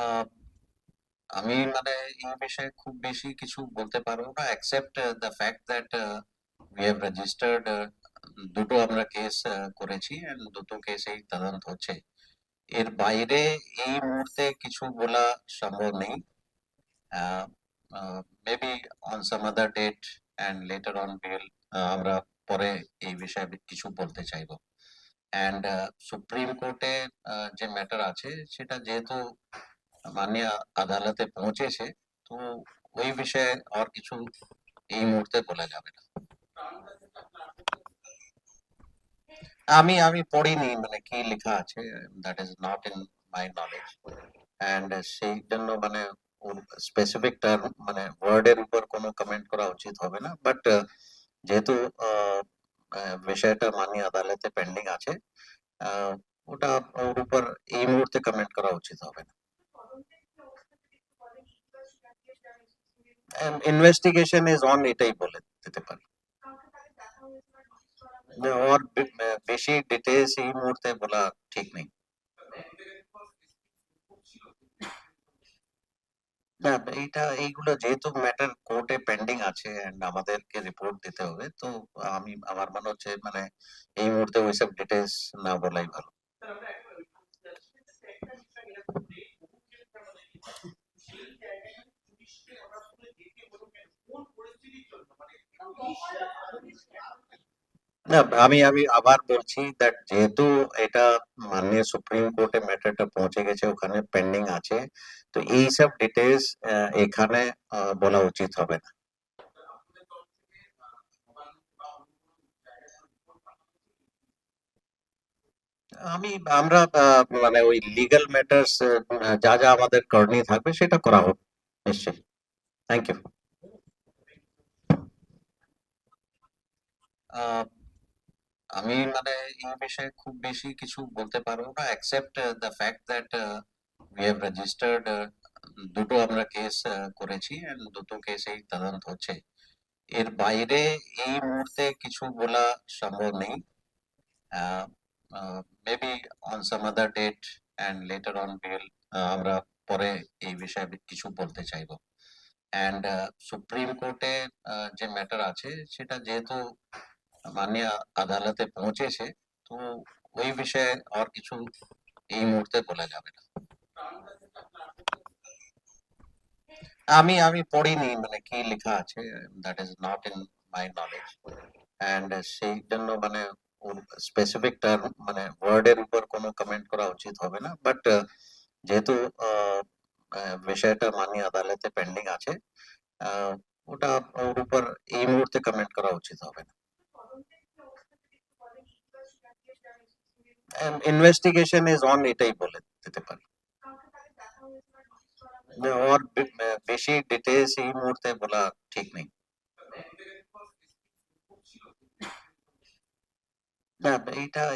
আহ, আমি এই বিষয়ে খুব বেশি কিছু বলতে পারবো না, except the fact that we have registered দুটো আমরা কেস করেছি and দুটো কেসেই তদন্ত হচ্ছে। এর বাইরে এই মুহূর্তে কিছু বলা সম্ভব নেই। Maybe on some other date and later on we'll আমরা পরে এই বিষয়ে কিছু বলতে চাইবো। অ্যান্ড সুপ্রিম কোর্টে যে ম্যাটার আছে সেটা যেহেতু মাননীয় আদালতে পৌঁছেছে, তো ওই বিষয়ে আর কিছু এই মুহূর্তে বলা যাবে না। আমি আমি পড়িনি কি লেখা আছে, that is not in my knowledge. And সেই জন্য ওর স্পেসিফিক টার্ম ওয়ার্ডের উপর কোনো কমেন্ট করা উচিত হবে না, বাট যেহেতু আহ, বিষয়টা মাননীয় আদালতে পেন্ডিং আছে, আহ, ওটা ওর উপর এই মুহূর্তে কমেন্ট করা উচিত হবে না। ইনভেস্টিগেশন ইজ অন, এটাই বলে দিতে পারি। ওর বেশি ডিটেলস এই মুহূর্তে বলা ঠিক নেই। না, এইগুলো যেহেতু ম্যাটার কোর্টে পেন্ডিং আছে and আমাদেরকে রিপোর্ট দিতে হবে, তো আমার মনে হচ্ছে এই মুহূর্তে ওইসব ডিটেলস না বলাই ভালো। না, আমি আমি আবার বলছি দ্যাট যেহেতু এটা মাননীয় সুপ্রিম কোর্টে ম্যাটারটা পৌঁছে গেছে, ওখানে পেন্ডিং আছে, তো এইসব ডিটেলস এখানে বলা উচিত হবে না। আমি আমরা ওই লিগ্যাল ম্যাটার্স যা যা আমাদের করণীয় থাকবে সেটা করা হবে নিশ্চয়ই। Thank you. আমি এই বিষয়ে খুব বেশি কিছু বলতে পারবো না, except the fact that we have registered দুটো আমরা কেস করেছি and দুটো কেসেই তদন্ত হচ্ছে। এর বাইরে এই মুহূর্তে কিছু বলা সম্ভব নেই। Maybe on some other date and later on we'll আমরা পরে এই বিষয়ে কিছু বলতে চাইবো। অ্যান্ড সুপ্রিম কোর্টে যে ম্যাটার আছে সেটা যেহেতু মাননীয় আদালতে পৌঁছেছে, তো ওই বিষয়ে আর কিছু এই মুহূর্তে বলা যাবে না। আমি আমি পড়িনি কি লেখা আছে, that is not in my knowledge. And সেই জন্য ওর স্পেসিফিক টার্ম ওয়ার্ডের উপর কোনো কমেন্ট করা উচিত হবে না, বাট যেহেতু আহ, বিষয়টা মাননীয় আদালতে পেন্ডিং আছে, আহ, ওটা ওর উপর এই মুহূর্তে কমেন্ট করা উচিত হবে না। ইনভেস্টিগেশন ইজ অন, এটাই বলে দিতে পারি। ওর বেশি ডিটেলস এই মুহূর্তে বলা ঠিক নেই। না,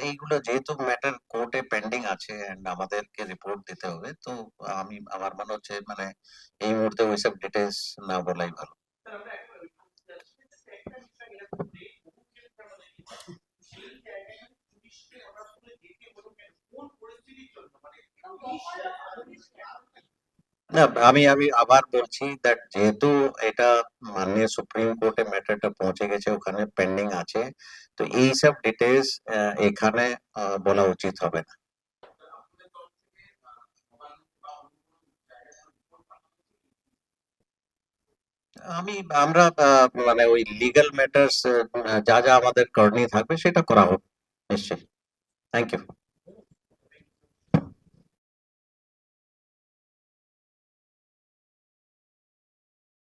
এইগুলো যেহেতু ম্যাটার কোর্টে পেন্ডিং আছে and আমাদেরকে রিপোর্ট দিতে হবে, তো আমার মনে হচ্ছে এই মুহূর্তে ওইসব ডিটেলস না বলাই ভালো। না, আমি আমি আবার বলছি দ্যাট যেহেতু এটা মাননীয় সুপ্রিম কোর্টে ম্যাটারটা পৌঁছে গেছে, ওখানে পেন্ডিং আছে, তো এইসব ডিটেলস এখানে বলা উচিত হবে না। আমি আমরা ওই লিগ্যাল ম্যাটার্স যা যা আমাদের করণীয় থাকবে সেটা করা হবে নিশ্চয়ই। Thank you.